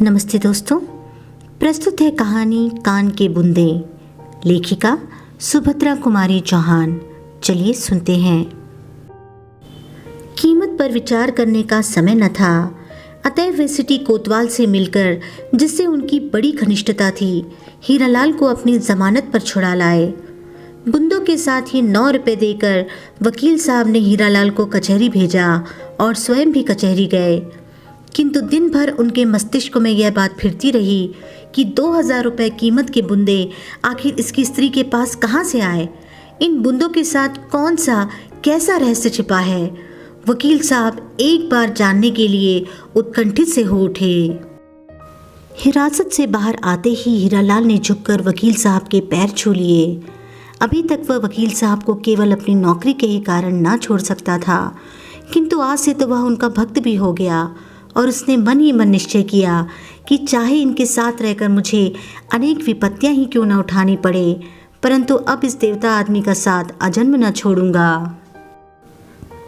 नमस्ते दोस्तों, प्रस्तुत है कहानी कान के बूंदे। लेखिका सुभद्रा कुमारी चौहान। चलिए सुनते हैं। कीमत पर विचार करने का समय न था, अतएव वे सिटी कोतवाल से मिलकर, जिससे उनकी बड़ी घनिष्ठता थी, हीरालाल को अपनी जमानत पर छुड़ा लाए। बूंदों के साथ ही 9 रुपए देकर वकील साहब ने हीरालाल को कचहरी भेजा और स्वयं भी कचहरी गए। किंतु दिन भर उनके मस्तिष्क में यह बात फिरती रही कि 2000 रुपये कीमत के बूंदे आखिर इसकी स्त्री के पास कहाँ से आए। इन बूंदों के साथ कौन सा कैसा रहस्य छिपा है। वकील साहब एक बार जानने के लिए उत्कंठित से हो उठे। हिरासत से बाहर आते ही हीरालाल ने झुककर वकील साहब के पैर छू लिए। अभी तक वह वकील साहब को केवल अपनी नौकरी के ही कारण ना छोड़ सकता था, किंतु आज से तो वह उनका भक्त भी हो गया और उसने मन ही मन निश्चय किया कि चाहे इनके साथ रहकर मुझे अनेक विपत्तियां ही क्यों न उठानी पड़े, परंतु अब इस देवता आदमी का साथ अजन्म न छोड़ूंगा।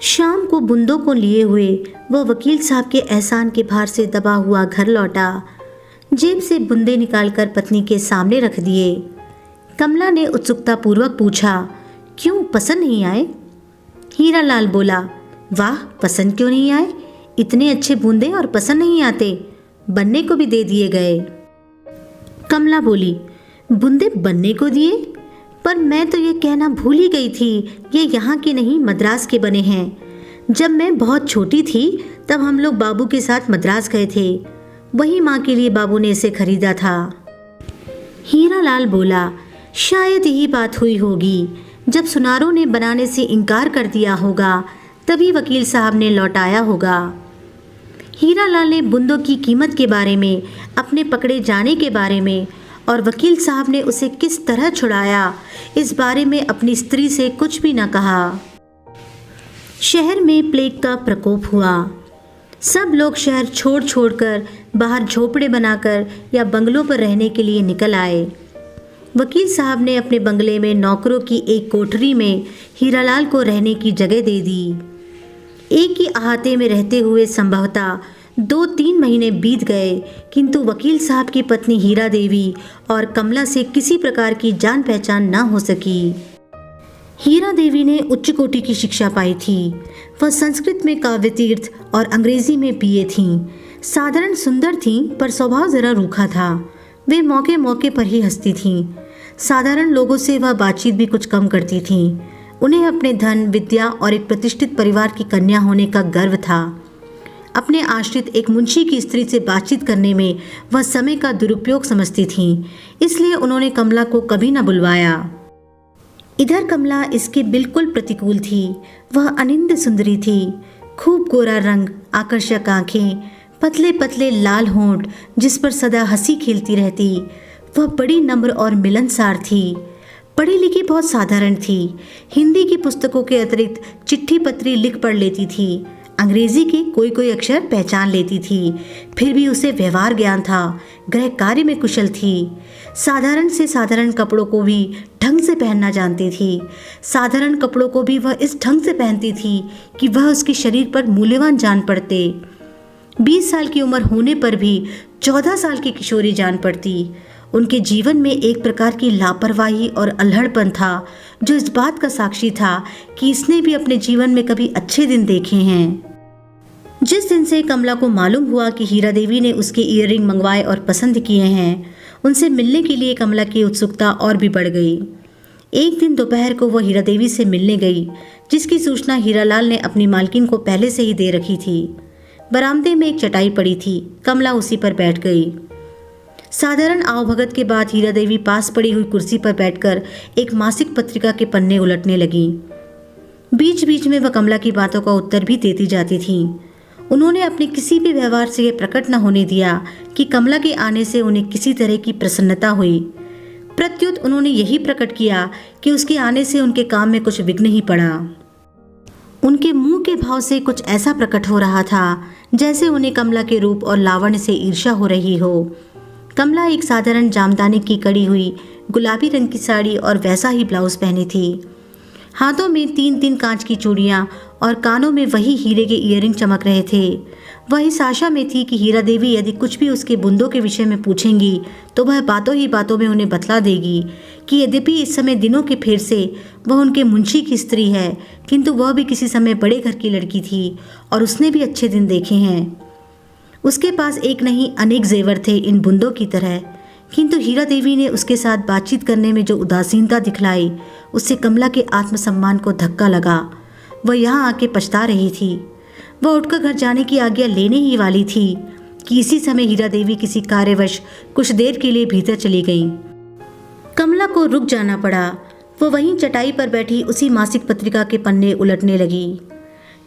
शाम को बूंदों को लिए हुए वह वकील साहब के एहसान के भार से दबा हुआ घर लौटा। जेब से बूंदे निकालकर पत्नी के सामने रख दिए। कमला ने उत्सुकता पूर्वक पूछा, क्यों पसंद नहीं आए? हीरालाल बोला, वाह, पसंद क्यों नहीं आए? इतने अच्छे बूंदे और पसंद नहीं आते? बनने को भी दे दिए गए। कमला बोली, बूंदे बनने को दिए? पर मैं तो ये कहना भूल ही गई थी, ये यहाँ के नहीं मद्रास के बने हैं। जब मैं बहुत छोटी थी तब हम लोग बाबू के साथ मद्रास गए थे, वही माँ के लिए बाबू ने इसे खरीदा था। हीरालाल बोला, शायद यही बात हुई होगी। जब सुनारों ने बनाने से इनकार कर दिया होगा, तभी वकील साहब ने लौटाया होगा। हीरालाल ने बूंदों की कीमत के बारे में, अपने पकड़े जाने के बारे में और वकील साहब ने उसे किस तरह छुड़ाया, इस बारे में अपनी स्त्री से कुछ भी न कहा। शहर में प्लेग का प्रकोप हुआ। सब लोग शहर छोड़ छोड़कर बाहर झोपड़े बनाकर या बंगलों पर रहने के लिए निकल आए। वकील साहब ने अपने बंगले में नौकरों की एक कोठरी में हीरालाल को रहने की जगह दे दी। एक ही अहाते में रहते हुए संभवतः 2-3 महीने बीत गए, किंतु वकील साहब की पत्नी हीरा देवी और कमला से किसी प्रकार की जान पहचान न हो सकी। हीरा देवी ने उच्च कोटि की शिक्षा पाई थी। वह संस्कृत में काव्य तीर्थ और अंग्रेजी में बीए थीं। साधारण सुंदर थीं, पर स्वभाव जरा रूखा था। वे मौके मौके पर ही हंसती थीं। साधारण लोगों से वह बातचीत भी कुछ कम करती थीं। उन्हें अपने धन, विद्या और एक प्रतिष्ठित परिवार की कन्या होने का गर्व था। अपने आश्रित एक मुंशी की स्त्री से बातचीत करने में वह समय का दुरुपयोग समझती थीं, इसलिए उन्होंने कमला को कभी न बुलवाया। इधर कमला इसके बिल्कुल प्रतिकूल थी। वह अनिंद सुंदरी थी। खूब गोरा रंग, आकर्षक आंखें, पतले पतले लाल होंठ जिस पर सदा हंसी खेलती रहती। वह बड़ी नम्र और मिलनसार थी। पढ़ी लिखी बहुत साधारण थी। हिंदी की पुस्तकों के अतिरिक्त चिट्ठी पत्री लिख पढ़ लेती थी। अंग्रेजी के कोई कोई अक्षर पहचान लेती थी। फिर भी उसे व्यवहार ज्ञान था। गृह कार्य में कुशल थी। साधारण से साधारण कपड़ों को भी ढंग से पहनना जानती थी। साधारण कपड़ों को भी वह इस ढंग से पहनती थी कि वह उसके शरीर पर मूल्यवान जान पड़ते। 20 साल की उम्र होने पर भी 14 साल की किशोरी जान पड़ती। उनके जीवन में एक प्रकार की लापरवाही और अल्हड़पन था, जो इस बात का साक्षी था कि इसने भी अपने जीवन में कभी अच्छे दिन देखे हैं। जिस दिन से कमला को मालूम हुआ कि हीरा देवी ने उसके ईयररिंग मंगवाए और पसंद किए हैं, उनसे मिलने के लिए कमला की उत्सुकता और भी बढ़ गई। एक दिन दोपहर को वह हीरा देवी से मिलने गई, जिसकी सूचना हीरालाल ने अपनी मालकिन को पहले से ही दे रखी थी। बरामदे में एक चटाई पड़ी थी। कमला उसी पर बैठ गई। साधारण आवभगत के बाद हीरा देवी पास पड़ी हुई कुर्सी पर बैठकर एक मासिक पत्रिका के पन्ने उलटने लगी। बीच बीच में वह कमला की बातों का उत्तर भी देती जाती थी। उन्होंने अपने किसी भी व्यवहार से यह प्रकट न होने दिया कि कमला के आने से उन्हें किसी तरह की प्रसन्नता हुई। प्रत्युत उन्होंने यही प्रकट किया कि उसके आने से उनके काम में कुछ विघ्न ही पड़ा। उनके मुंह के भाव से कुछ ऐसा प्रकट हो रहा था जैसे उन्हें कमला के रूप और लावण्य से ईर्ष्या हो रही हो। कमला एक साधारण जामदानी की कड़ी हुई गुलाबी रंग की साड़ी और वैसा ही ब्लाउज पहनी थी। हाथों में 3-3 कांच की चूड़ियाँ और कानों में वही हीरे के ईयरिंग चमक रहे थे। वह इस आशा में थी कि हीरा देवी यदि कुछ भी उसके बुंदों के विषय में पूछेंगी तो वह बातों ही बातों में उन्हें बतला देगी कि यद्यपि इस समय दिनों के फेर से वह उनके मुंशी की स्त्री है, किंतु वह भी किसी समय बड़े घर की लड़की थी और उसने भी अच्छे दिन देखे हैं। उसके पास एक नहीं अनेक जेवर थे इन बुंदों की तरह, किंतु हीरा देवी ने उसके साथ बातचीत करने में जो उदासीनता दिखलाई उससे कमला के आत्मसम्मान को धक्का लगा। वह यहाँ आके पछता रही थी। वह उठकर घर जाने की आज्ञा लेने ही वाली थी कि इसी समय हीरा देवी किसी कार्यवश कुछ देर के लिए भीतर चली गई। कमला को रुक जाना पड़ा। वो वहीं चटाई पर बैठी उसी मासिक पत्रिका के पन्ने उलटने लगी।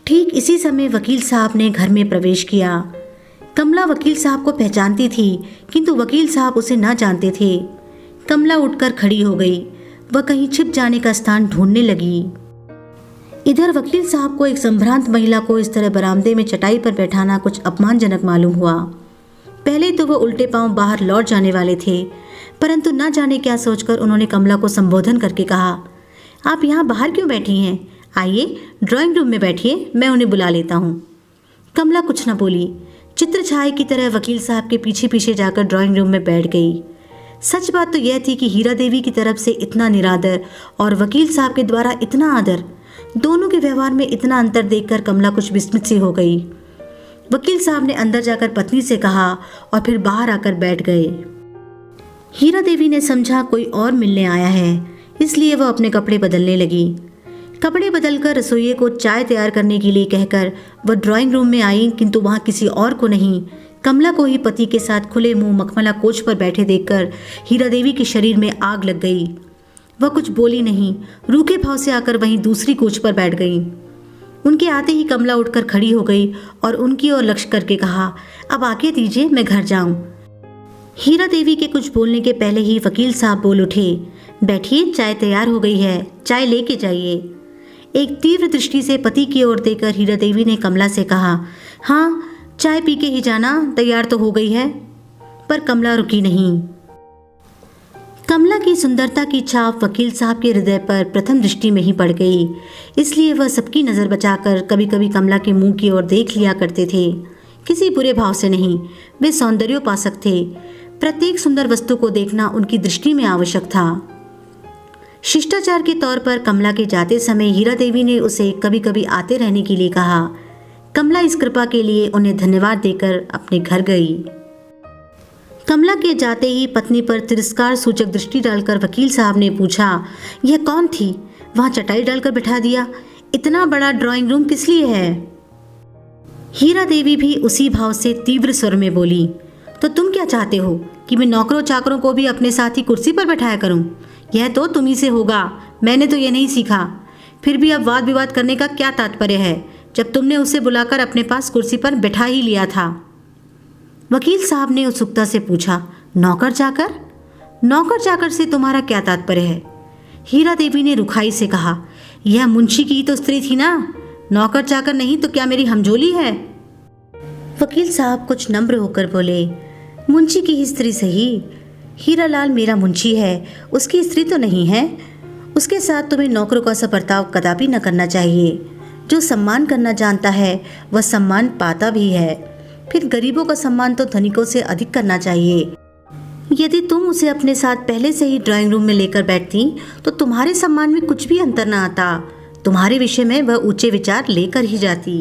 ठीक इसी समय वकील साहब ने घर में प्रवेश किया। कमला वकील साहब को पहचानती थी, किंतु वकील साहब उसे न जानते थे। कमला उठकर खड़ी हो गई। वह कहीं छिप जाने का स्थान ढूंढने लगी। इधर वकील साहब को एक संभ्रांत महिला को इस तरह बरामदे में चटाई पर बैठाना कुछ अपमानजनक मालूम हुआ। पहले तो वह उल्टे पांव बाहर लौट जाने वाले थे, परंतु न जाने क्या सोचकर उन्होंने कमला को संबोधन करके कहा, आप यहाँ बाहर क्यों बैठी हैं? आइए ड्राइंग रूम में बैठिए, मैं उन्हें बुला लेता हूँ। कमला कुछ न बोली। चित्र छाया की तरह वकील साहब के पीछे पीछे जाकर ड्राइंग रूम में बैठ गई। सच बात तो यह थी कि हीरा देवी की तरफ से इतना निरादर और वकील साहब के द्वारा इतना आदर, दोनों के व्यवहार में इतना अंतर देखकर कमला कुछ विस्मित सी हो गई। वकील साहब ने अंदर जाकर पत्नी से कहा और फिर बाहर आकर बैठ गए। हीरा देवी ने समझा कोई और मिलने आया है, इसलिए वह अपने कपड़े बदलने लगी। कपड़े बदलकर रसोइये को चाय तैयार करने के लिए कहकर वह ड्राइंग रूम में आई, किंतु वहाँ किसी और को नहीं, कमला को ही पति के साथ खुले मुंह मखमला कोच पर बैठे देखकर हीरा देवी के शरीर में आग लग गई। वह कुछ बोली नहीं, रूखे भाव से आकर वहीं दूसरी कोच पर बैठ गई। उनके आते ही कमला उठकर खड़ी हो गई और उनकी ओर लक्ष्य करके कहा, अब आके दीजिए, मैं घर जाऊं। हीरा देवी के कुछ बोलने के पहले ही वकील साहब बोल उठे, बैठिए, चाय तैयार हो गई है, चाय लेके जाइए। एक तीव्र दृष्टि से पति की ओर देकर हीरा देवी ने कमला से कहा, हाँ चाय पी के ही जाना, तैयार तो हो गई है। पर कमला रुकी नहीं। कमला की सुंदरता की छाप वकील साहब के हृदय पर प्रथम दृष्टि में ही पड़ गई, इसलिए वह सबकी नज़र बचाकर कभी कभी कमला के मुंह की ओर देख लिया करते थे। किसी बुरे भाव से नहीं, वे सौंदर्योपासक थे। प्रत्येक सुंदर वस्तु को देखना उनकी दृष्टि में आवश्यक था। शिष्टाचार के तौर पर कमला के जाते समय हीरा देवी ने उसे कभी कभी आते रहने के लिए कहा। कमला इस कृपा के लिए उन्हें धन्यवाद देकर अपने घर गई। कमला के जाते ही पत्नी पर तिरस्कार सूचक दृष्टि डालकर वकील साहब ने पूछा, यह कौन थी? वहां चटाई डालकर बिठा दिया, इतना बड़ा ड्राइंग रूम किस लिए है? हीरा देवी भी उसी भाव से तीव्र स्वर में बोली, तो तुम क्या चाहते हो कि मैं नौकरों चाकरों को भी अपने साथ ही कुर्सी पर बैठाया करूं? यह तो तुम्ही से होगा, मैंने तो यह नहीं सीखा। फिर भी अब वाद विवाद करने का क्या तात्पर्य है, जब तुमने उसे बुलाकर अपने पास कुर्सी पर बैठा ही लिया था। वकील साहब ने उत्सुकता से पूछा, नौकर चाकर? नौकर चाकर से तुम्हारा क्या तात्पर्य है? हीरा देवी ने रुखाई से कहा, यह मुंशी की ही तो स्त्री थी ना, नौकर चाकर नहीं तो क्या मेरी हमजोली है? वकील साहब कुछ नम्र होकर बोले, मुंशी की ही स्त्री सही, हीरालाल मेरा मुंशी है, उसकी स्त्री तो नहीं है। उसके साथ तुम्हें नौकरों का सा बर्ताव कदापि न करना चाहिए। जो सम्मान करना जानता है वह सम्मान पाता भी है। फिर गरीबों का सम्मान तो धनिकों से अधिक करना चाहिए। यदि तुम उसे अपने साथ पहले से ही ड्राइंग रूम में लेकर बैठती तो तुम्हारे सम्मान में कुछ भी अंतर न आता। तुम्हारे विषय में वह ऊंचे विचार लेकर ही जाती।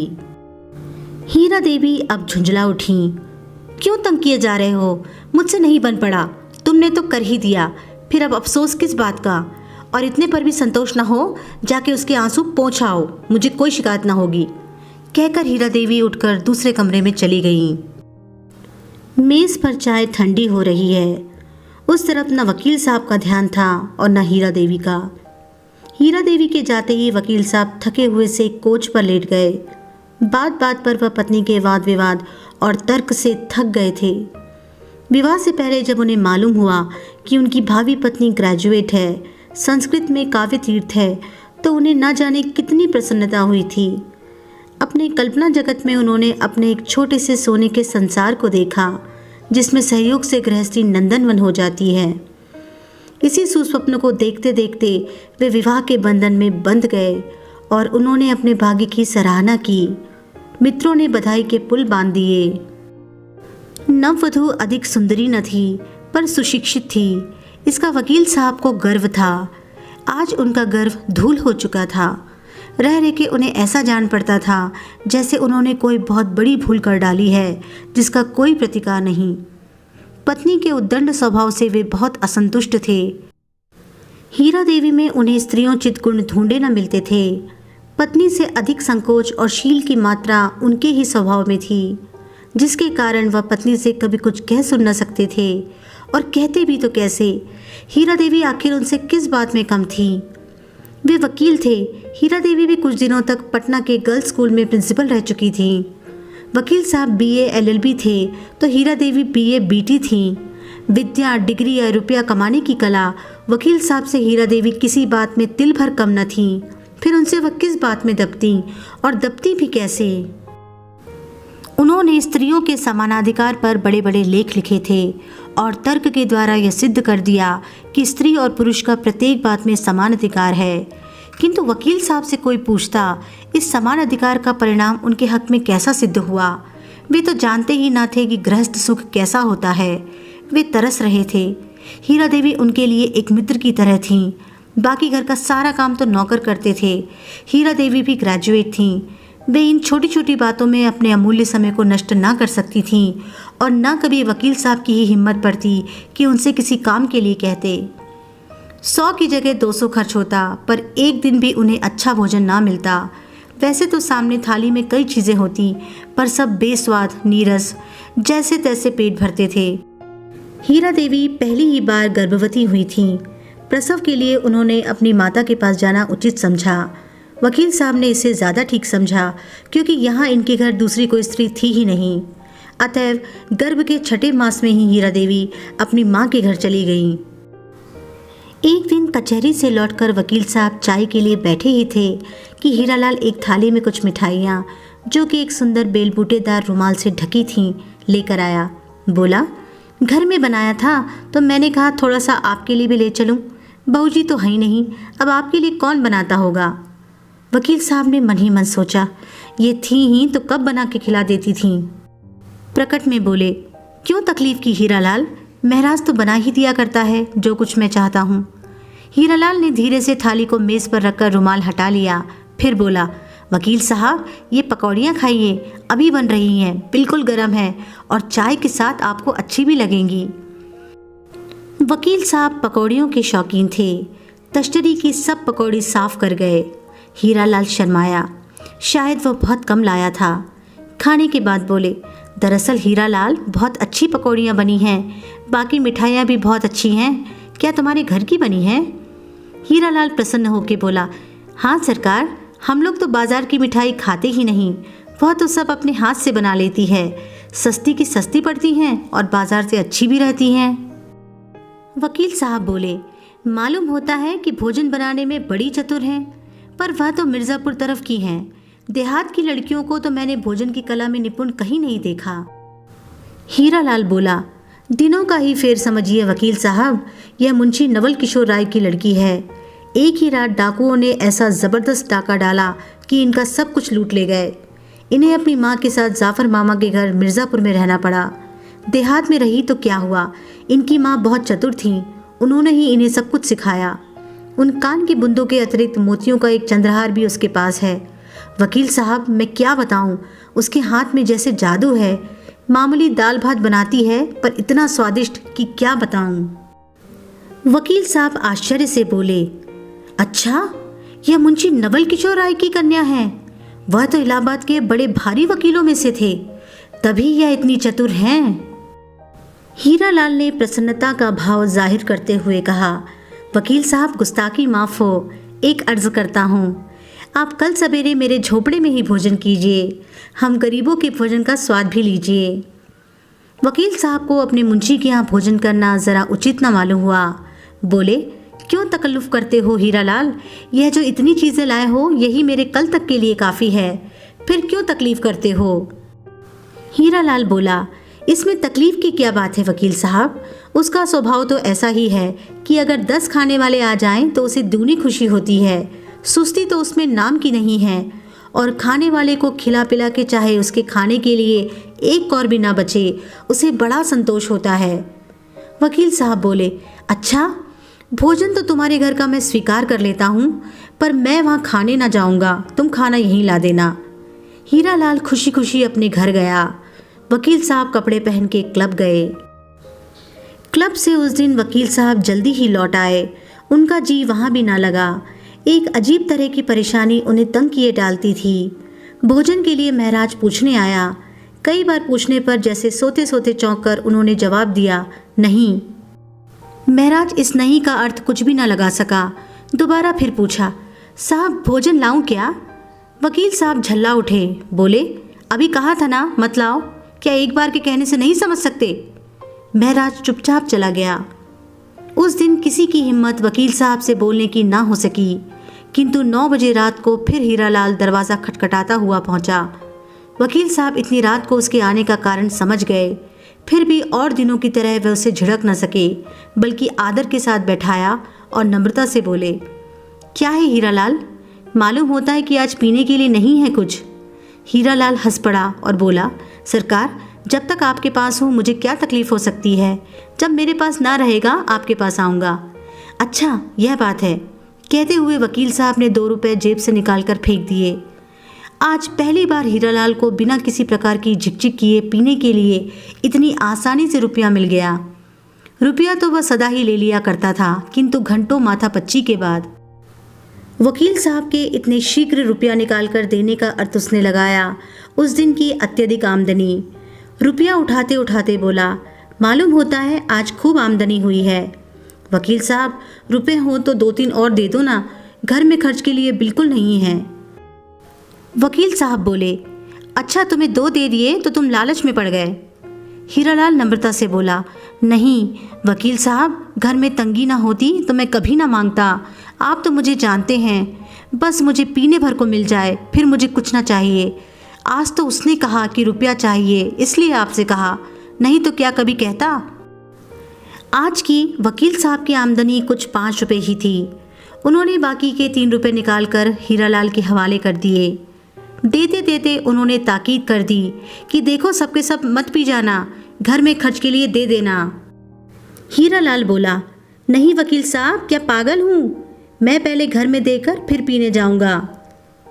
हीरा देवी अब झुंझला उठी। क्यों तंग किए जा रहे हो? मुझसे नहीं बन पड़ा, तुमने तो कर ही दिया, फिर अब अफसोस किस बात का? और इतने पर भी संतोष न हो, जाके उसके आंसू पोंछाओ, मुझे कोई शिकायत न होगी। कहकर हीरा देवी उठकर दूसरे कमरे में चली गई। मेज पर चाय ठंडी हो रही है। उस तरफ न वकील साहब का ध्यान था और न हीरा देवी का। हीरा देवी के जाते ही वकील साहब थके हुए से कोच पर लेट गए। बात बात पर वह पत्नी के वाद विवाद और तर्क से थक गए थे। विवाह से पहले जब उन्हें मालूम हुआ कि उनकी भावी पत्नी ग्रेजुएट है, संस्कृत में काव्य तीर्थ है, तो उन्हें न जाने कितनी प्रसन्नता हुई थी। अपने कल्पना जगत में उन्होंने अपने एक छोटे से सोने के संसार को देखा, जिसमें सहयोग से गृहस्थी नंदनवन हो जाती है। इसी सुस्वप्न को देखते देखते वे विवाह के बंधन में बंध गए और उन्होंने अपने भाग्य की सराहना की। मित्रों ने बधाई के पुल बांध दिए। नववधु अधिक सुंदरी न थी पर सुशिक्षित थी, इसका वकील साहब को गर्व था। आज उनका गर्व धूल हो चुका था। रह रह के उन्हें ऐसा जान पड़ता था जैसे उन्होंने कोई बहुत बड़ी भूल कर डाली है जिसका कोई प्रतिकार नहीं। पत्नी के उद्दंड स्वभाव से वे बहुत असंतुष्ट थे। हीरा देवी में उन्हें स्त्रियोचित गुण ढूंढे न मिलते थे। पत्नी से अधिक संकोच और शील की मात्रा उनके ही स्वभाव में थी, जिसके कारण वह पत्नी से कभी कुछ कह सुन न सकते थे, और कहते भी तो कैसे। हीरा देवी आखिर उनसे किस बात में कम थी। वे वकील थे। हीरा देवी भी कुछ दिनों तक पटना के गर्ल्स स्कूल में प्रिंसिपल रह चुकी थी। वकील साहब बीए एलएलबी थे तो हीरा देवी बीए बीटी थीं। विद्या, डिग्री या रुपया कमाने की कला, वकील साहब से हीरा देवी किसी बात में तिल भर कम न थीं। फिर उनसे वह किस बात में दबती, और दबती भी कैसे। उन्होंने स्त्रियों के समानाधिकार पर बड़े बड़े लेख लिखे थे और तर्क के द्वारा यह सिद्ध कर दिया कि स्त्री और पुरुष का प्रत्येक बात में समान अधिकार है। किंतु वकील साहब से कोई पूछता इस समान अधिकार का परिणाम उनके हक में कैसा सिद्ध हुआ। वे तो जानते ही ना थे कि गृहस्थ सुख कैसा होता है। वे तरस रहे थे। हीरा देवी उनके लिए एक मित्र की तरह थीं। बाकी घर का सारा काम तो नौकर करते थे। हीरा देवी भी ग्रेजुएट थीं। वे इन छोटी छोटी बातों में अपने अमूल्य समय को नष्ट ना कर सकती थीं, और ना कभी वकील साहब की ही हिम्मत पड़ती कि उनसे किसी काम के लिए कहते। 100 की जगह 200 खर्च होता, पर एक दिन भी उन्हें अच्छा भोजन ना मिलता। वैसे तो सामने थाली में कई चीज़ें होती, पर सब बेस्वाद नीरस, जैसे तैसे पेट भरते थे। हीरा देवी पहली ही बार गर्भवती हुई थीं। प्रसव के लिए उन्होंने अपनी माता के पास जाना उचित समझा। वकील साहब ने इसे ज़्यादा ठीक समझा, क्योंकि यहाँ इनके घर दूसरी कोई स्त्री थी ही नहीं। अतएव गर्भ के 6ठे मास में ही हीरा देवी अपनी माँ के घर चली गईं। एक दिन कचहरी से लौटकर वकील साहब चाय के लिए बैठे ही थे कि हीरालाल एक थाली में कुछ मिठाइयाँ, जो कि एक सुंदर बेलबूटेदार रुमाल से ढकी थीं, लेकर आया। बोला, घर में बनाया था तो मैंने कहा थोड़ा सा आपके लिए भी ले चलूँ। बहूजी तो है ही नहीं, अब आपके लिए कौन बनाता होगा। वकील साहब ने मन ही मन सोचा, ये थी ही तो कब बना के खिला देती थीं। प्रकट में बोले, क्यों तकलीफ की हीरालाल, महराज तो बना ही दिया करता है जो कुछ मैं चाहता हूँ। हीरालाल ने धीरे से थाली को मेज़ पर रखकर रुमाल हटा लिया। फिर बोला, वकील साहब ये पकौड़ियाँ खाइए, अभी बन रही हैं, बिल्कुल गर्म है, और चाय के साथ आपको अच्छी भी लगेंगी। वकील साहब पकौड़ियों के शौकीन थे। तश्तरी की सब पकौड़ी साफ कर गए। हीरालाल शर्माया, शायद वह बहुत कम लाया था। खाने के बाद बोले, दरअसल हीरालाल बहुत अच्छी पकौड़ियाँ बनी हैं, बाकी मिठाइयाँ भी बहुत अच्छी हैं। क्या तुम्हारे घर की बनी हैं? हीरालाल प्रसन्न होकर बोला, हाँ सरकार, हम लोग तो बाजार की मिठाई खाते ही नहीं, वह तो सब अपने हाथ से बना लेती है। सस्ती की सस्ती पड़ती हैं और बाजार से अच्छी भी रहती हैं। वकील साहब बोले, मालूम होता है कि भोजन बनाने में बड़ी चतुर हैं, पर वह तो मिर्ज़ापुर तरफ की हैं। देहात की लड़कियों को तो मैंने भोजन की कला में निपुण कहीं नहीं देखा। हीरालाल बोला, दिनों का ही फेर समझिए वकील साहब, यह मुंशी नवल किशोर राय की लड़की है। एक ही रात डाकुओं ने ऐसा ज़बरदस्त डाका डाला कि इनका सब कुछ लूट ले गए। इन्हें अपनी माँ के साथ जाफ़र मामा के घर मिर्ज़ापुर में रहना पड़ा। देहात में रही तो क्या हुआ, इनकी माँ बहुत चतुर थीं, उन्होंने ही इन्हें सब कुछ सिखाया। उन कान की बूंदों के अतिरिक्त मोतियों का एक चंद्रहार भी उसके पास है। वकील साहब मैं क्या बताऊं, उसके हाथ में जैसे जादू है। मामूली दाल भात बनाती है, पर इतना स्वादिष्ट कि क्या बताऊं। वकील साहब आश्चर्य से बोले, अच्छा, यह मुंशी नवल किशोर राय की कन्या है। वह तो इलाहाबाद के बड़े भारी वकीलों में से थे, तभी यह इतनी चतुर हैं। हीरालाल ने प्रसन्नता का भाव जाहिर करते हुए कहा, वकील साहब गुस्ताखी माफ़ हो, एक अर्ज़ करता हूँ, आप कल सवेरे मेरे झोपड़े में ही भोजन कीजिए, हम गरीबों के भोजन का स्वाद भी लीजिए। वकील साहब को अपने मुंशी के यहाँ भोजन करना ज़रा उचित न मालूम हुआ। बोले, क्यों तकल्लुफ़ करते हो हीरालाल, यह जो इतनी चीज़ें लाए हो यही मेरे कल तक के लिए काफ़ी है, फिर क्यों तकलीफ़ करते हो। हीरालाल बोला, इसमें तकलीफ़ की क्या बात है वकील साहब, उसका स्वभाव तो ऐसा ही है कि अगर 10 खाने वाले आ जाएं तो उसे दूनी खुशी होती है। सुस्ती तो उसमें नाम की नहीं है, और खाने वाले को खिला पिला के चाहे उसके खाने के लिए एक कौर भी ना बचे, उसे बड़ा संतोष होता है। वकील साहब बोले, अच्छा, भोजन तो तुम्हारे घर का मैं स्वीकार कर लेता हूँ, पर मैं वहाँ खाने ना जाऊँगा, तुम खाना यहीं ला देना। हीरालाल खुशी खुशी अपने घर गया। वकील साहब कपड़े पहन के क्लब गए। क्लब से उस दिन वकील साहब जल्दी ही लौट आए। उनका जी वहाँ भी ना लगा। एक अजीब तरह की परेशानी उन्हें तंग किए डालती थी। भोजन के लिए महराज पूछने आया। कई बार पूछने पर जैसे सोते सोते चौंक कर उन्होंने जवाब दिया, नहीं। महराज इस नहीं का अर्थ कुछ भी ना लगा सका। दोबारा फिर पूछा, साहब भोजन लाऊं क्या? वकील साहब झल्ला उठे, बोले, अभी कहा था ना मत लाओ, क्या एक बार के कहने से नहीं समझ सकते? महराज चुपचाप चला गया। उस दिन किसी की हिम्मत वकील साहब से बोलने की ना हो सकी, किंतु 9 बजे रात को फिर हीरालाल दरवाज़ा खटखटाता हुआ पहुंचा। वकील साहब इतनी रात को उसके आने का कारण समझ गए, फिर भी और दिनों की तरह वे उसे झिड़क न सके, बल्कि आदर के साथ बैठाया और नम्रता से बोले, क्या है हीरालाल, मालूम होता है कि आज पीने के लिए नहीं है कुछ? हीरालाल हंस पड़ा और बोला, सरकार, जब तक आपके पास हूँ मुझे क्या तकलीफ़ हो सकती है? जब मेरे पास ना रहेगा आपके पास आऊँगा। अच्छा, यह बात है। कहते हुए वकील साहब ने 2 रुपए जेब से निकालकर फेंक दिए। आज पहली बार हीरालाल को बिना किसी प्रकार की झिकझिक किए पीने के लिए इतनी आसानी से रुपया मिल गया। रुपया तो वह सदा ही ले लिया करता था, किंतु घंटों माथापच्ची के बाद वकील साहब के इतने शीघ्र रुपया निकालकर देने का अर्थ उसने लगाया उस दिन की अत्यधिक आमदनी। रुपया उठाते उठाते बोला, मालूम होता है आज खूब आमदनी हुई है। वकील साहब, रुपए हो तो 2-3 और दे दो ना, घर में खर्च के लिए बिल्कुल नहीं है। वकील साहब बोले, अच्छा तुम्हें 2 दे दिए तो तुम लालच में पड़ गए। हीरालाल नम्रता से बोला, नहीं वकील साहब, घर में तंगी ना होती तो मैं कभी ना मांगता। आप तो मुझे जानते हैं, बस मुझे पीने भर को मिल जाए, फिर मुझे कुछ ना चाहिए। आज तो उसने कहा कि रुपया चाहिए, इसलिए आपसे कहा, नहीं तो क्या कभी कहता। आज की वकील साहब की आमदनी कुछ 5 रुपये ही थी। उन्होंने बाकी के 3 रुपये निकालकर हीरालाल के हवाले कर दिए। देते देते उन्होंने ताकीद कर दी कि देखो सबके सब मत पी जाना, घर में खर्च के लिए दे देना। हीरालाल बोला, नहीं वकील साहब, क्या पागल हूँ? मैं पहले घर में देकर फिर पीने जाऊँगा।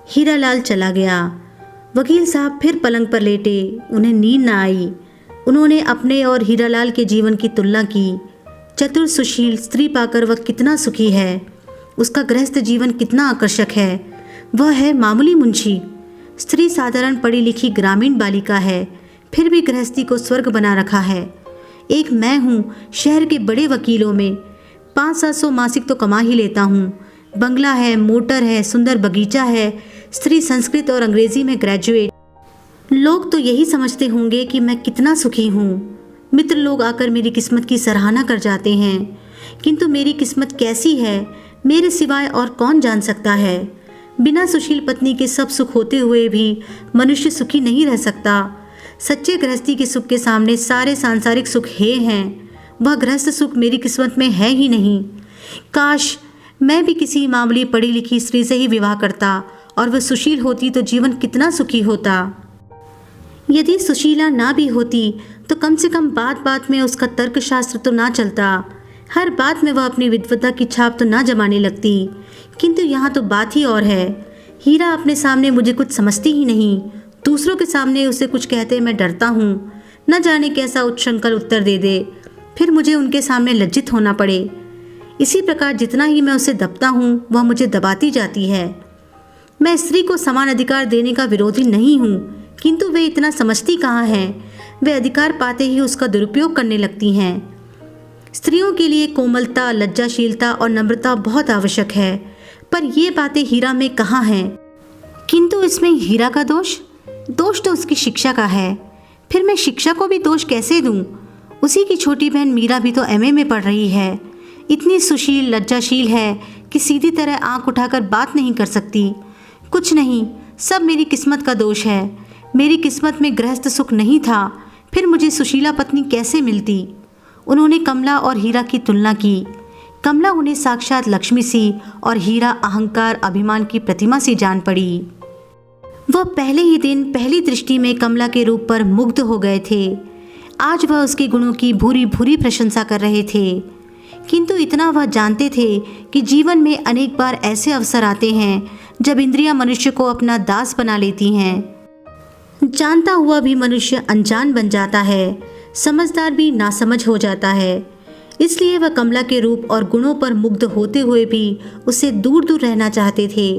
हीरालाल चला गया। वकील साहब फिर पलंग पर लेटे। उन्हें नींद न आई। उन्होंने अपने और हीरालाल के जीवन की तुलना की। चतुर सुशील स्त्री पाकर वह कितना सुखी है, उसका गृहस्थ जीवन कितना आकर्षक है। वह है मामूली मुंशी। स्त्री साधारण पढ़ी लिखी ग्रामीण बालिका है, फिर भी गृहस्थी को स्वर्ग बना रखा है। एक मैं हूँ, शहर के बड़े वकीलों में 500-700 मासिक तो कमा ही लेता हूँ। बंगला है, मोटर है, सुंदर बगीचा है, स्त्री संस्कृत और अंग्रेजी में ग्रेजुएट। लोग तो यही समझते होंगे कि मैं कितना सुखी हूँ। मित्र लोग आकर मेरी किस्मत की सराहना कर जाते हैं, किंतु मेरी किस्मत कैसी है मेरे सिवाय और कौन जान सकता है। बिना सुशील पत्नी के सब सुख होते हुए भी मनुष्य सुखी नहीं रह सकता। सच्चे गृहस्थी के सुख के सामने सारे सांसारिक सुख हे हैं। वह गृहस्थ सुख मेरी किस्मत में है ही नहीं। काश मैं भी किसी मामूली पढ़ी लिखी स्त्री से ही विवाह करता और वह सुशील होती तो जीवन कितना सुखी होता। यदि सुशीला ना भी होती तो कम से कम बात बात में उसका तर्कशास्त्र तो ना चलता। हर बात में वह अपनी विद्वता की छाप तो ना जमाने लगती। किंतु यहाँ तो बात ही और है। हीरा अपने सामने मुझे कुछ समझती ही नहीं। दूसरों के सामने उसे कुछ कहते मैं डरता हूँ, न जाने कैसा उच्छृंखल उत्तर दे दे, फिर मुझे उनके सामने लज्जित होना पड़े। इसी प्रकार जितना ही मैं उसे दबता हूँ वह मुझे दबाती जाती है। मैं स्त्री को समान अधिकार देने का विरोधी नहीं हूँ, किंतु वे इतना समझती कहाँ हैं। वे अधिकार पाते ही उसका दुरुपयोग करने लगती हैं। स्त्रियों के लिए कोमलता, लज्जाशीलता और नम्रता बहुत आवश्यक है, पर ये बातें हीरा में कहाँ हैं। किंतु इसमें हीरा का दोष तो उसकी शिक्षा का है। फिर मैं शिक्षा को भी दोष कैसे दूं? उसी की छोटी बहन मीरा भी तो एमए में पढ़ रही है। इतनी सुशील लज्जाशील है कि सीधी तरह आंख उठाकर बात नहीं कर सकती। कुछ नहीं, सब मेरी किस्मत का दोष है। मेरी किस्मत में गृहस्थ सुख नहीं था, फिर मुझे सुशीला पत्नी कैसे मिलती? उन्होंने कमला और हीरा की तुलना की। कमला उन्हें साक्षात लक्ष्मी सी और हीरा अहंकार अभिमान की प्रतिमा सी जान पड़ी। वह पहले ही दिन पहली दृष्टि में कमला के रूप पर मुग्ध हो गए थे। आज वह उसके गुणों की भूरी भूरी प्रशंसा कर रहे थे, किंतु इतना वह जानते थे कि जीवन में अनेक बार ऐसे अवसर आते हैं जब इंद्रियां मनुष्य को अपना दास बना लेती हैं। जानता हुआ भी मनुष्य अनजान बन जाता है, समझदार भी नासमझ हो जाता है। इसलिए वह कमला के रूप और गुणों पर मुग्ध होते हुए भी उससे दूर दूर रहना चाहते थे।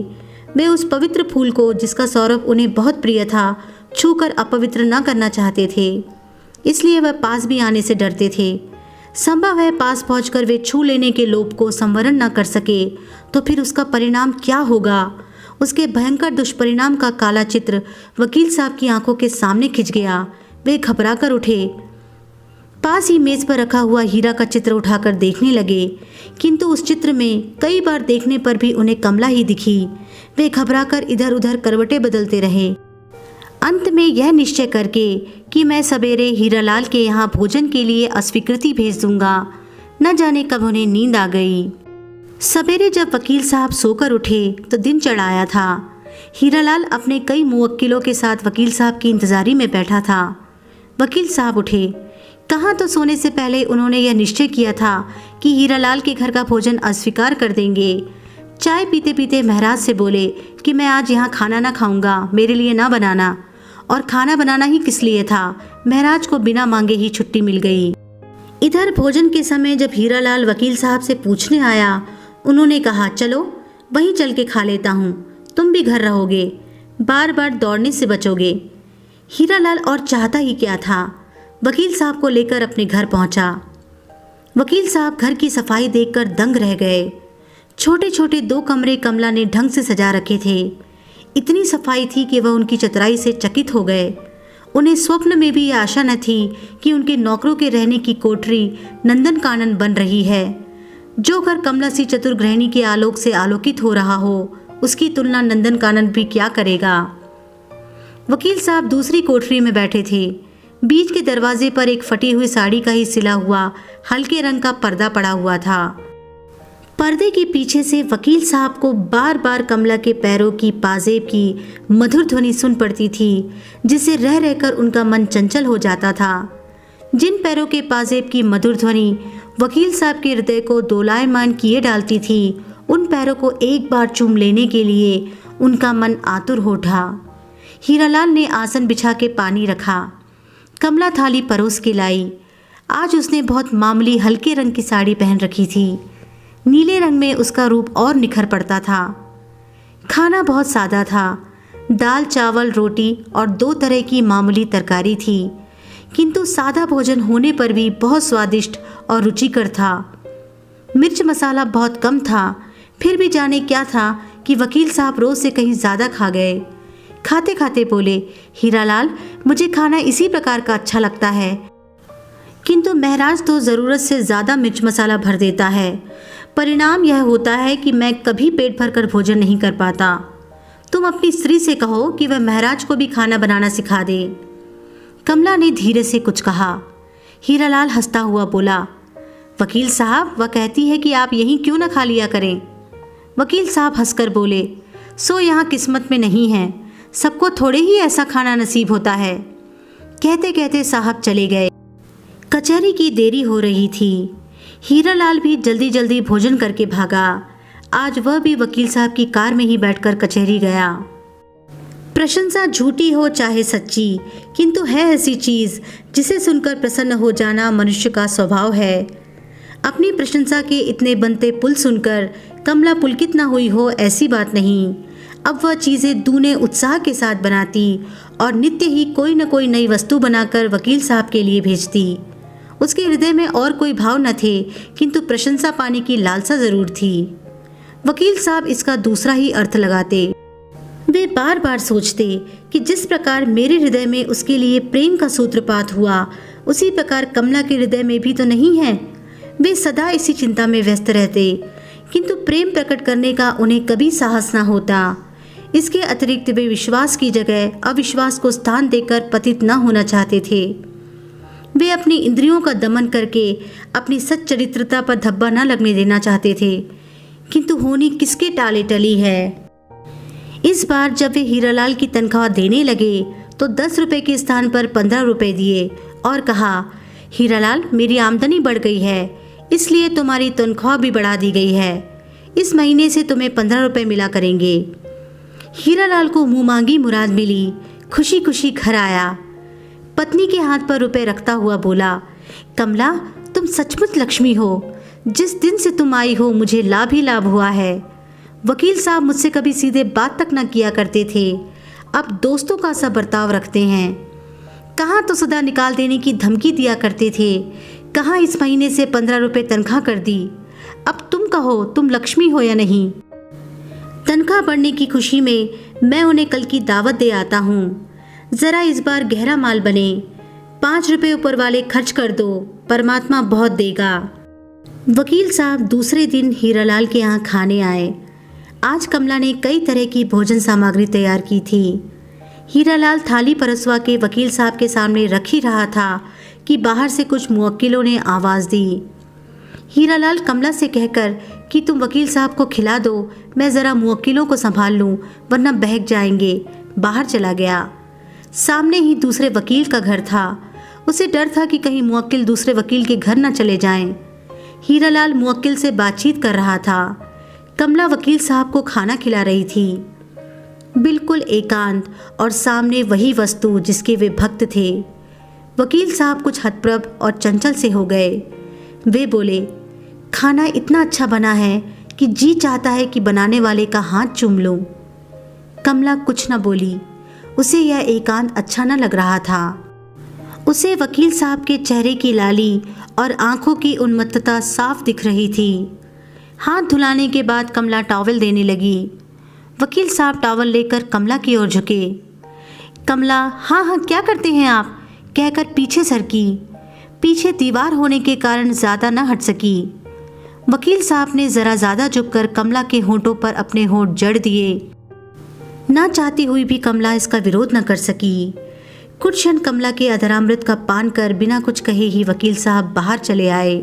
वे उस पवित्र फूल को, जिसका सौरभ उन्हें बहुत प्रिय था, छूकर अपवित्र न करना चाहते थे। इसलिए वह पास भी आने से डरते थे। संभव है पास पहुंचकर वे छू लेने के लोभ को संवरण न कर सके तो फिर उसका परिणाम क्या होगा। उसके भयंकर दुष्परिणाम का काला चित्र वकील साहब की आंखों के सामने खिंच गया। वे घबरा कर उठे, पास ही मेज पर रखा हुआ हीरा का चित्र उठाकर देखने लगे, किंतु उस चित्र में कई बार देखने पर भी उन्हें कमला ही दिखी। वे घबराकर इधर उधर करवटें बदलते रहे। अंत में यह निश्चय करके कि मैं सवेरे हीरालाल के यहाँ भोजन के लिए अस्वीकृति भेज दूंगा, न जाने कब उन्हें नींद आ गई। सवेरे जब वकील साहब सोकर उठे तो दिन चढ़ाया था। हीरालाल अपने कई मुवक्किलों के साथ वकील साहब की इंतजारी में बैठा था। वकील साहब उठे। कहाँ तो सोने से पहले उन्होंने यह निश्चय किया था कि हीरालाल के घर का भोजन अस्वीकार कर देंगे। चाय पीते पीते महराज से बोले कि मैं आज यहाँ खाना ना खाऊंगा, मेरे लिए ना बनाना। और खाना बनाना ही किस लिए था, महराज को बिना मांगे ही छुट्टी मिल गई। इधर भोजन के समय जब हीरालाल वकील साहब से पूछने आया, उन्होंने कहा, चलो वहीं चल के खा लेता हूँ, तुम भी घर रहोगे, बार बार दौड़ने से बचोगे। हीरालाल और चाहता ही क्या था, वकील साहब को लेकर अपने घर पहुंचा। वकील साहब घर की सफाई देखकर दंग रह गए। छोटे छोटे 2 कमरे कमला ने ढंग से सजा रखे थे। इतनी सफाई थी कि वह उनकी चतुराई से चकित हो गए। उन्हें स्वप्न में भी यह आशा न थी कि उनके नौकरों के रहने की कोठरी नंदन कानन बन रही है। जो घर कमला सी चतुर गृहिणी के आलोक से आलोकित हो रहा हो, उसकी तुलना नंदन कानन भी क्या करेगा। वकील साहब दूसरी कोठरी में बैठे थे। बीच के दरवाजे पर एक फटी हुई साड़ी का ही सिला हुआ हल्के रंग का पर्दा पड़ा हुआ था। पर्दे के पीछे से वकील साहब को बार बार कमला के पैरों की पाजेब की मधुर ध्वनि सुन पड़ती थी, जिससे रह रहकर उनका मन चंचल हो जाता था। जिन पैरों के पाजेब की मधुर ध्वनि वकील साहब के हृदय को दोलायमान किए डालती थी, उन पैरों को एक बार चूम लेने के लिए उनका मन आतुर हो उठा। हीरालाल ने आसन बिछा के पानी रखा। कमला थाली परोस के लाई। आज उसने बहुत मामूली हल्के रंग की साड़ी पहन रखी थी। नीले रंग में उसका रूप और निखर पड़ता था। खाना बहुत सादा था। दाल, चावल, रोटी और 2 तरह की मामूली तरकारी थी, किंतु सादा भोजन होने पर भी बहुत स्वादिष्ट और रुचिकर था। मिर्च मसाला बहुत कम था, फिर भी जाने क्या था कि वकील साहब रोज से कहीं ज़्यादा खा गए। खाते खाते बोले, हीरालाल, मुझे खाना इसी प्रकार का अच्छा लगता है, किंतु महराज तो ज़रूरत से ज़्यादा मिर्च मसाला भर देता है। परिणाम यह होता है कि मैं कभी पेट भर कर भोजन नहीं कर पाता। तुम अपनी स्त्री से कहो कि वह महराज को भी खाना बनाना सिखा दे। कमला ने धीरे से कुछ कहा। हीरालाल हंसता हुआ बोला, वकील साहब, वह कहती है कि आप यहीं क्यों न खा लिया करें। वकील साहब हंसकर बोले, सो यहाँ किस्मत में नहीं है, सबको थोड़े ही ऐसा खाना नसीब होता है। कहते कहते साहब चले गए। कचहरी की देरी हो रही थी। हीरालाल भी जल्दी जल्दी भोजन करके भागा। आज वह भी वकील साहब की कार में ही बैठकर कचहरी गया। प्रशंसा झूठी हो चाहे सच्ची, किंतु है ऐसी चीज़ जिसे सुनकर प्रसन्न हो जाना मनुष्य का स्वभाव है। अपनी प्रशंसा के इतने बनते पुल सुनकर कमला पुलकित न हुई हो, ऐसी बात नहीं। अब वह चीज़ें दूने उत्साह के साथ बनाती और नित्य ही कोई न कोई नई वस्तु बनाकर वकील साहब के लिए भेजती। उसके हृदय में और कोई भाव न थे, किंतु प्रशंसा पाने की लालसा जरूर थी। वकील साहब इसका दूसरा ही अर्थ लगाते। वे बार बार सोचते कि जिस प्रकार मेरे हृदय में उसके लिए प्रेम का सूत्रपात हुआ, उसी प्रकार कमला के हृदय में भी तो नहीं है। वे सदा इसी चिंता में व्यस्त रहते, किंतु प्रेम प्रकट करने का उन्हें कभी साहस न होता। इसके अतिरिक्त वे विश्वास की जगह अविश्वास को स्थान देकर पतित न होना चाहते थे। वे अपनी इंद्रियों का दमन करके अपनी सच्चरित्रता पर धब्बा न लगने देना चाहते थे, किंतु होनी किसके टाले टली है। इस बार जब वे हीरालाल की तनख्वाह देने लगे तो 10 रुपए के स्थान पर 15 रुपए दिए और कहा, हीरालाल, मेरी आमदनी बढ़ गई है, इसलिए तुम्हारी तनख्वाह भी बढ़ा दी गई है। इस महीने से तुम्हें 15 रुपए मिला करेंगे। हीरालाल को मुँह मांगी मुराद मिली। खुशी खुशी घर आया। पत्नी के हाथ पर रुपए रखता हुआ बोला, कमला, तुम सचमुच लक्ष्मी हो। जिस दिन से तुम आई हो मुझे लाभ ही लाभ हुआ है। वकील साहब मुझसे कभी सीधे बात तक न किया करते थे, अब दोस्तों का सा बर्ताव रखते हैं। कहाँ तो सदा निकाल देने की धमकी दिया करते थे, कहाँ इस महीने से 15 रुपए तनख्वाह कर दी। अब तुम कहो तुम लक्ष्मी हो या नहीं। तनख्वाह बढ़ने की खुशी में मैं उन्हें कल की दावत दे आता हूँ। ज़रा इस बार गहरा माल बने। 5 रुपए ऊपर वाले खर्च कर दो, परमात्मा बहुत देगा। वकील साहब दूसरे दिन हीरालाल के यहाँ खाने आए। आज कमला ने कई तरह की भोजन सामग्री तैयार की थी। हीरालाल थाली परसवा के वकील साहब के सामने रख ही रहा था कि बाहर से कुछ मुवक्किलों ने आवाज़ दी। हीरालाल कमला से कहकर कि तुम वकील साहब को खिला दो, मैं ज़रा मुवक्किलों को संभाल लूँ वरना बहक जाएंगे, बाहर चला गया। सामने ही दूसरे वकील का घर था। उसे डर था कि कहीं मुवक्किल दूसरे वकील के घर न चले जाएं। हीरालाल मुवक्किल से बातचीत कर रहा था। कमला वकील साहब को खाना खिला रही थी। बिल्कुल एकांत और सामने वही वस्तु जिसके वे भक्त थे। वकील साहब कुछ हतप्रभ और चंचल से हो गए। वे बोले, खाना इतना अच्छा बना है कि जी चाहता है कि बनाने वाले का हाथ चूम लूं। कमला कुछ न बोली। उसे यह एकांत अच्छा न लग रहा था। उसे वकील साहब के चेहरे की लाली और आंखों की उन्मत्तता साफ दिख रही थी। हाथ धुलाने के बाद कमला टॉवल देने लगी। वकील साहब टॉवल लेकर कमला की ओर झुके। कमला, हाँ हाँ क्या करते हैं आप, कहकर पीछे सरकी। पीछे दीवार होने के कारण ज़्यादा न हट सकी। वकील साहब ने ज़रा ज़्यादा झुककर कमला के होंठों पर अपने होंठ जड़ दिए। ना चाहती हुई भी कमला इसका विरोध न कर सकी। कुछ क्षण कमला के अधरामृत का पान कर बिना कुछ कहे ही वकील साहब बाहर चले आए।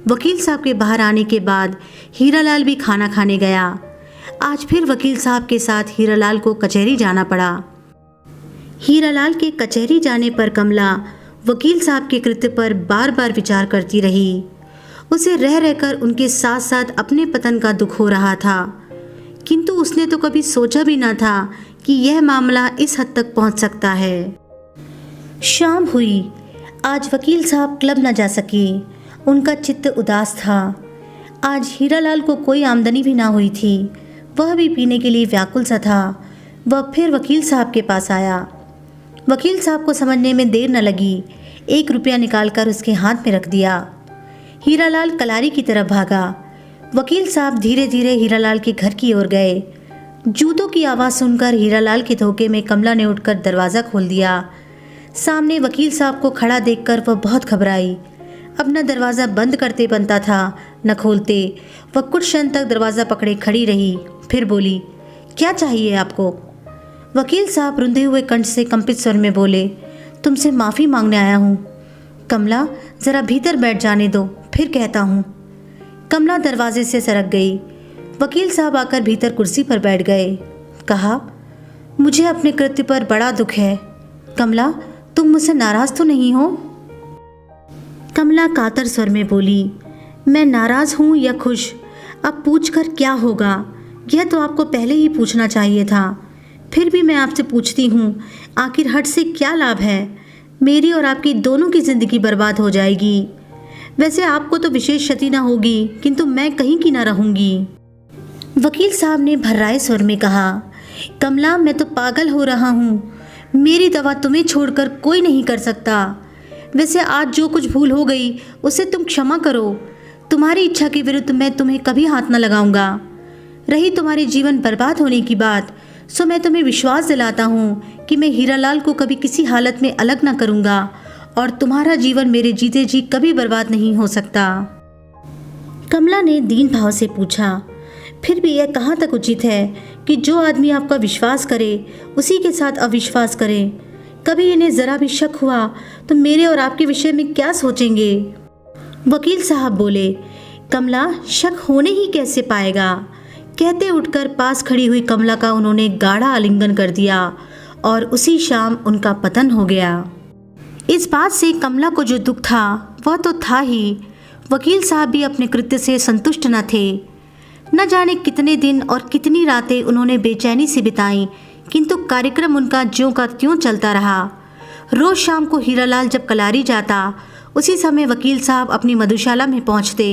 वकील साहब के बाहर आने के बाद हीरालाल भी खाना खाने गया। आज फिर वकील साहब के साथ हीरालाल को कचहरी जाना पड़ा। हीरालाल के कचहरी जाने पर कमला वकील साहब के कृत्य पर बार बार विचार करती रही। उसे रह रहकर उनके साथ साथ अपने पतन का दुख हो रहा था, किंतु उसने तो कभी सोचा भी न था कि यह मामला इस हद तक पहुंच सकता है। शाम हुई। आज वकील साहब क्लब न जा सके। उनका चित्त उदास था। आज हीरालाल को कोई आमदनी भी ना हुई थी। वह भी पीने के लिए व्याकुल सा था। वह फिर वकील साहब के पास आया। वकील साहब को समझने में देर न लगी। 1 रुपया निकालकर उसके हाथ में रख दिया। हीरालाल कलारी की तरफ भागा। वकील साहब धीरे धीरे हीरालाल के घर की ओर गए। जूतों की आवाज़ सुनकर हीरालाल के धोखे में कमला ने उठकर दरवाज़ा खोल दिया। सामने वकील साहब को खड़ा देखकर वह बहुत घबराई। अब न दरवाज़ा बंद करते बनता था न खोलते। वह कुछ क्षण तक दरवाज़ा पकड़े खड़ी रही, फिर बोली, क्या चाहिए आपको? वकील साहब रुंधे हुए कंठ से कंपित स्वर में बोले, तुमसे माफ़ी मांगने आया हूँ। कमला, ज़रा भीतर बैठ जाने दो, फिर कहता हूँ। कमला दरवाजे से सरक गई। वकील साहब आकर भीतर कुर्सी पर बैठ गए। कहा, मुझे अपने कृत्य पर बड़ा दुख है। कमला, तुम मुझसे नाराज़ तो नहीं हो? कमला कातर स्वर में बोली, मैं नाराज़ हूँ या खुश, अब पूछकर क्या होगा? यह तो आपको पहले ही पूछना चाहिए था। फिर भी मैं आपसे पूछती हूँ, आखिर हट से क्या लाभ है? मेरी और आपकी दोनों की ज़िंदगी बर्बाद हो जाएगी। वैसे आपको तो विशेष क्षति न होगी, किंतु मैं कहीं की न रहूँगी। वकील साहब ने भर्राए स्वर में कहा, कमला, मैं तो पागल हो रहा हूँ। मेरी दवा तुम्हें छोड़कर कोई नहीं कर सकता। वैसे आज जो कुछ भूल हो गई उसे तुम क्षमा करो। तुम्हारी इच्छा के विरुद्ध मैं तुम्हें कभी हाथ न लगाऊंगा। रही तुम्हारे जीवन बर्बाद होने की बात, सो मैं तुम्हें विश्वास दिलाता हूँ कि मैं हीरालाल को कभी किसी हालत में अलग न करूँगा और तुम्हारा जीवन मेरे जीते जी कभी बर्बाद नहीं हो सकता। कमला ने दीन भाव से पूछा, फिर भी यह कहाँ तक उचित है कि जो आदमी आपका विश्वास करे उसी के साथ अविश्वास करे? कभी इन्हें ज़रा भी शक हुआ तो मेरे और आपके विषय में क्या सोचेंगे? वकील साहब बोले, कमला, शक होने ही कैसे पाएगा? कहते उठकर पास खड़ी हुई कमला का उन्होंने गाढ़ा आलिंगन कर दिया और उसी शाम उनका पतन हो गया। इस बात से कमला को जो दुख था वह तो था ही, वकील साहब भी अपने कृत्य से संतुष्ट न थे। न जाने कितने दिन और कितनी रातें उन्होंने बेचैनी से बिताई, किंतु कार्यक्रम उनका ज्यों का त्यों चलता रहा। रोज शाम को हीरालाल जब कलारी जाता, उसी समय वकील साहब अपनी मधुशाला में पहुंचते।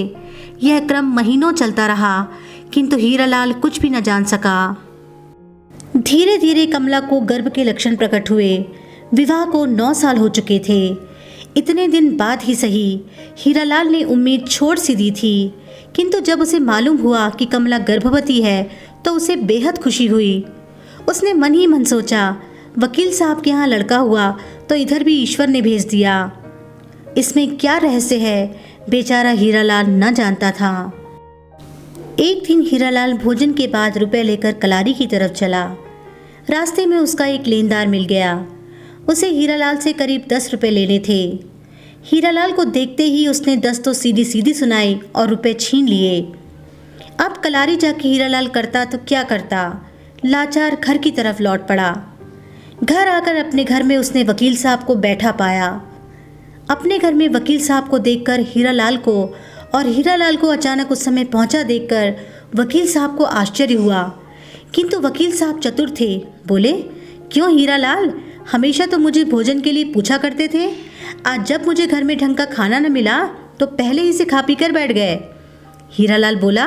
यह क्रम महीनों चलता रहा, किंतु हीरालाल कुछ भी न जान सका। धीरे धीरे कमला को गर्भ के लक्षण प्रकट हुए। विवाह को 9 साल हो चुके थे। इतने दिन बाद ही सही, हीरालाल ने उम्मीद छोड़ सी दी थी, किंतु जब उसे मालूम हुआ कि कमला गर्भवती है तो उसे बेहद खुशी हुई। उसने मन ही मन सोचा, वकील साहब के यहाँ लड़का हुआ तो इधर भी ईश्वर ने भेज दिया। इसमें क्या रहस्य है, बेचारा हीरालाल न जानता था। एक दिन हीरालाल भोजन के बाद रुपए लेकर कलारी की तरफ चला। रास्ते में उसका एक लेनदार मिल गया। उसे हीरालाल से करीब 10 रुपए लेने थे। हीरालाल को देखते ही उसने 10 तो सीधी सीधी सुनाई और रुपए छीन लिए। अब कलारी जाके हीरालाल करता तो क्या करता, लाचार घर की तरफ लौट पड़ा। घर आकर अपने घर में उसने वकील साहब को बैठा पाया। अपने घर में वकील साहब को देखकर हीरालाल को अचानक उस समय पहुंचा देखकर वकील साहब को आश्चर्य हुआ, किंतु वकील साहब चतुर थे। बोले, क्यों हीरालाल, हमेशा तो मुझे भोजन के लिए पूछा करते थे, आज जब मुझे घर में ढंग का खाना न मिला तो पहले ही से खा पी कर बैठ गए। हीरालाल बोला,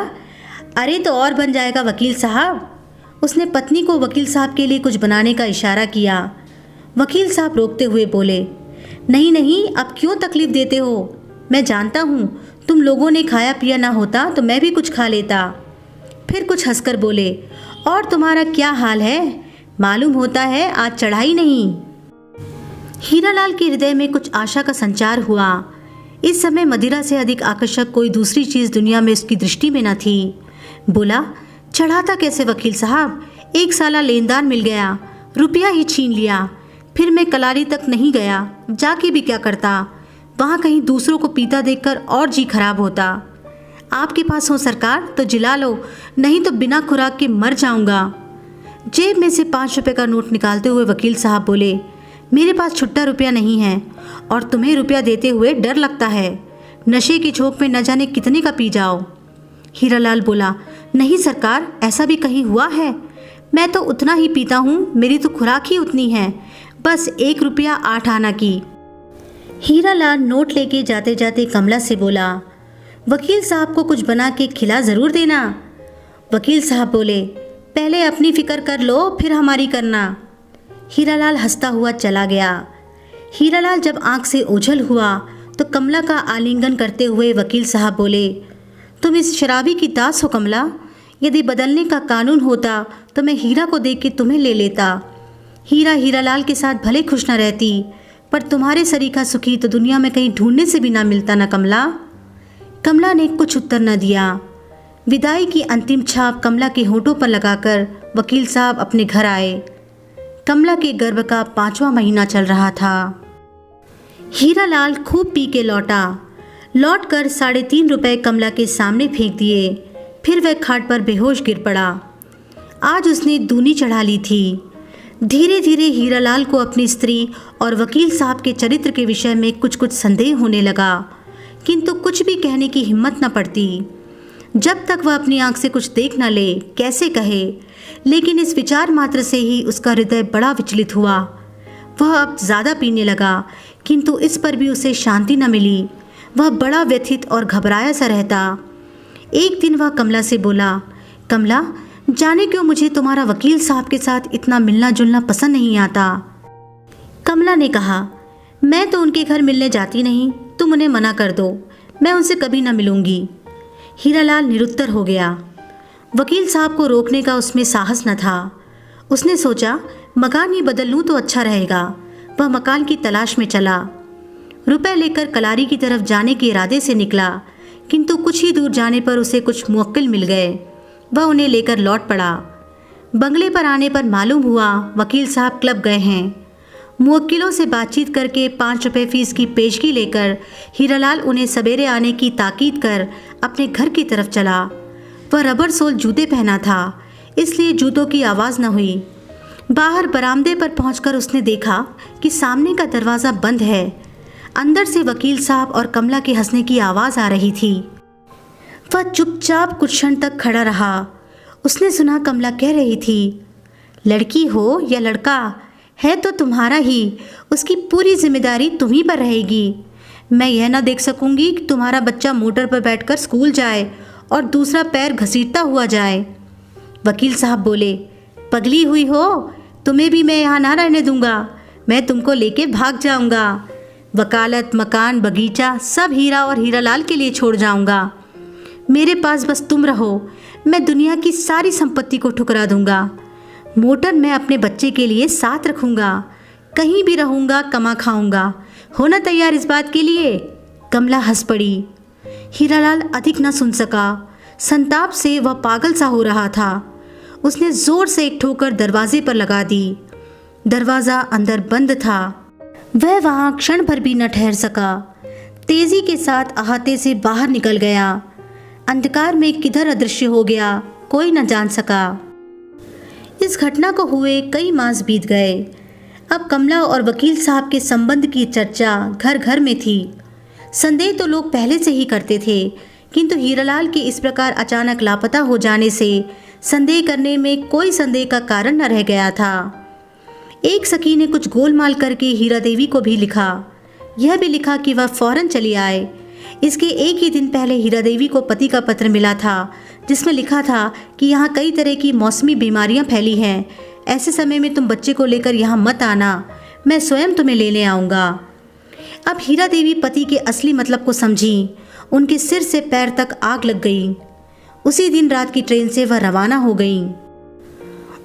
अरे तो और बन जाएगा वकील साहब। उसने पत्नी को वकील साहब के लिए कुछ बनाने का इशारा किया। वकील साहब रोकते हुए बोले, नहीं नहीं, अब क्यों तकलीफ देते हो, मैं जानता हूँ तुम लोगों ने खाया पिया ना होता तो मैं भी कुछ खा लेता। फिर कुछ हंसकर बोले, और तुम्हारा क्या हाल है, मालूम होता है आज चढ़ाई नहीं। हीरालाल के हृदय में कुछ आशा का संचार हुआ। इस समय मदिरा से अधिक आकर्षक कोई दूसरी चीज़ दुनिया में उसकी दृष्टि में न थी। बोला, चढ़ाता कैसे वकील साहब, एक साला लेनदार मिल गया, रुपया ही छीन लिया। फिर मैं कलारी तक नहीं गया, जाके भी क्या करता, वहाँ कहीं दूसरों को पीता देखकर और जी खराब होता। आपके पास हो सरकार तो जिला लो, नहीं तो बिना खुराक के मर जाऊंगा। जेब में से 5 रुपए का नोट निकालते हुए वकील साहब बोले, मेरे पास छुट्टा रुपया नहीं है और तुम्हें रुपया देते हुए डर लगता है, नशे की झोंक में न जाने कितने का पी जाओ। हीरालाल बोला, नहीं सरकार, ऐसा भी कहीं हुआ है, मैं तो उतना ही पीता हूँ, मेरी तो खुराक ही उतनी है, बस 1 रुपया 8 आना की। हीरालाल नोट लेके जाते जाते कमला से बोला, वकील साहब को कुछ बना के खिला ज़रूर देना। वकील साहब बोले, पहले अपनी फिक्र कर लो फिर हमारी करना। हीरालाल हंसता हुआ चला गया। हीरालाल जब आंख से ओझल हुआ तो कमला का आलिंगन करते हुए वकील साहब बोले, तुम इस शराबी की दास हो कमला, यदि बदलने का कानून होता तो मैं हीरा को देख के तुम्हें ले लेता। हीरा हीरालाल के साथ भले खुश न रहती, पर तुम्हारे सरीखा सुखी तो दुनिया में कहीं ढूंढने से भी ना मिलता ना कमला। कमला ने कुछ उत्तर न दिया। विदाई की अंतिम छाप कमला के होठों पर लगाकर वकील साहब अपने घर आए। कमला के गर्भ का 5वां महीना चल रहा था। हीरालाल खूब पी के लौटकर 3.5 रुपए कमला के सामने फेंक दिए। फिर वह खाट पर बेहोश गिर पड़ा। आज उसने दूनी चढ़ा ली थी। धीरे धीरे हीरालाल को अपनी स्त्री और वकील साहब के चरित्र के विषय में कुछ कुछ संदेह होने लगा, किंतु कुछ भी कहने की हिम्मत न पड़ती। जब तक वह अपनी आंख से कुछ देख न ले कैसे कहे, लेकिन इस विचार मात्र से ही उसका हृदय बड़ा विचलित हुआ। वह अब ज़्यादा पीने लगा, किंतु इस पर भी उसे शांति न मिली। वह बड़ा व्यथित और घबराया सा रहता। एक दिन वह कमला से बोला, कमला, जाने क्यों मुझे तुम्हारा वकील साहब के साथ इतना मिलना जुलना पसंद नहीं आता। कमला ने कहा, मैं तो उनके घर मिलने जाती नहीं, तुम उन्हें मना कर दो, मैं उनसे कभी न मिलूंगी। हीरालाल निरुत्तर हो गया। वकील साहब को रोकने का उसमें साहस न था। उसने सोचा, मकान ही बदल लूँ तो अच्छा रहेगा। वह मकान की तलाश में चला। रुपए लेकर कलारी की तरफ जाने के इरादे से निकला, किंतु कुछ ही दूर जाने पर उसे कुछ मुवक्किल मिल गए। वह उन्हें लेकर लौट पड़ा। बंगले पर आने पर मालूम हुआ वकील साहब क्लब गए हैं। मुवक्किलों से बातचीत करके 5 रुपए फीस की पेशगी लेकर हीरालाल उन्हें सवेरे आने की ताकीद कर अपने घर की तरफ चला। वह रबर सोल जूते पहना था, इसलिए जूतों की आवाज़ न हुई। बाहर बरामदे पर पहुंचकर उसने देखा कि सामने का दरवाज़ा बंद है। अंदर से वकील साहब और कमला के हंसने की आवाज़ आ रही थी। वह चुपचाप कुछ क्षण तक खड़ा रहा। उसने सुना कमला कह रही थी, लड़की हो या लड़का है तो तुम्हारा ही, उसकी पूरी जिम्मेदारी तुम ही पर रहेगी। मैं यह ना देख सकूंगी कि तुम्हारा बच्चा मोटर पर बैठकर स्कूल जाए और दूसरा पैर घसीटता हुआ जाए। वकील साहब बोले, पगली हुई हो, तुम्हें भी मैं यहाँ ना रहने दूंगा। मैं तुमको लेके भाग जाऊंगा। वकालत, मकान, बगीचा सब हीरा और हीरालाल के लिए छोड़ जाऊंगा। मेरे पास बस तुम रहो। मैं दुनिया की सारी संपत्ति को ठुकरा दूंगा। मोटर मैं अपने बच्चे के लिए साथ रखूंगा। कहीं भी रहूंगा, कमा खाऊंगा। होना तैयार इस बात के लिए? कमला हंस पड़ी। हीरालाल अधिक न सुन सका। संताप से वह पागल सा हो रहा था। उसने जोर से एक ठोकर दरवाजे पर लगा दी। दरवाज़ा अंदर बंद था। वह वहाँ क्षण भर भी न ठहर सका। तेजी के साथ अहाते से बाहर निकल गया। अंधकार में किधर अदृश्य हो गया, कोई न जान सका। इस घटना को हुए कई मास बीत गए। अब कमला और वकील साहब के संबंध की चर्चा घर घर में थी। संदेह तो लोग पहले से ही करते थे, किंतु हीरालाल के इस प्रकार अचानक लापता हो जाने से संदेह करने में कोई संदेह का कारण न रह गया था। एक सखी ने कुछ गोलमाल करके हीरा देवी को भी लिखा। यह भी लिखा कि वह फौरन चली आए। इसके एक ही दिन पहले हीरा देवी को पति का पत्र मिला था, जिसमें लिखा था कि यहाँ कई तरह की मौसमी बीमारियाँ फैली हैं। ऐसे समय में तुम बच्चे को लेकर यहाँ मत आना, मैं स्वयं तुम्हें लेने आऊँगा। अब हीरा देवी पति के असली मतलब को समझी। उनके सिर से पैर तक आग लग गई। उसी दिन रात की ट्रेन से वह रवाना हो गई।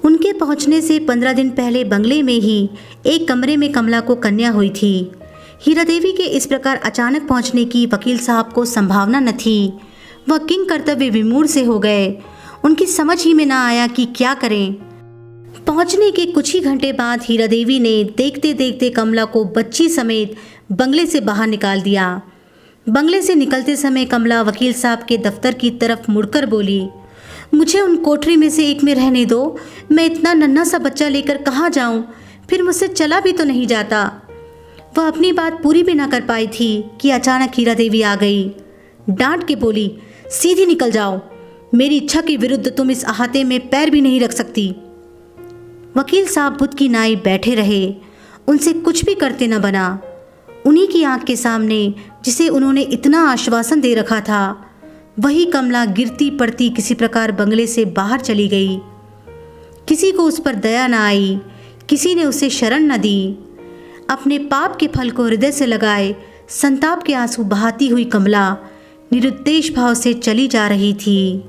उनके पहुंचने से 15 दिन पहले बंगले में ही एक कमरे में कमला को कन्या हुई थी। हीरा देवी के इस प्रकार अचानक पहुंचने की वकील साहब को संभावना न थी। वह किंग कर्तव्य विमूढ़ से हो गए। उनकी समझ ही में न आया कि क्या करें। पहुंचने के कुछ ही घंटे बाद हीरा देवी ने देखते देखते कमला को बच्ची समेत बंगले से बाहर निकाल दिया। बंगले से निकलते समय कमला वकील साहब के दफ्तर की तरफ मुड़कर बोली, मुझे उन कोठरी में से एक में रहने दो। मैं इतना नन्हा सा बच्चा लेकर कहाँ जाऊँ? फिर मुझसे चला भी तो नहीं जाता। वह अपनी बात पूरी भी ना कर पाई थी कि अचानक हीरा देवी आ गई। डांट के बोली, सीधी निकल जाओ। मेरी इच्छा के विरुद्ध तुम इस अहाते में पैर भी नहीं रख सकती। वकील साहब बुत की नाई बैठे रहे। उनसे कुछ भी करते न बना। उन्हीं की आंख के सामने जिसे उन्होंने इतना आश्वासन दे रखा था, वही कमला गिरती पड़ती किसी प्रकार बंगले से बाहर चली गई। किसी को उस पर दया न आई, किसी ने उसे शरण न दी। अपने पाप के फल को हृदय से लगाए संताप के आंसू बहाती हुई कमला निरुद्देश भाव से चली जा रही थी।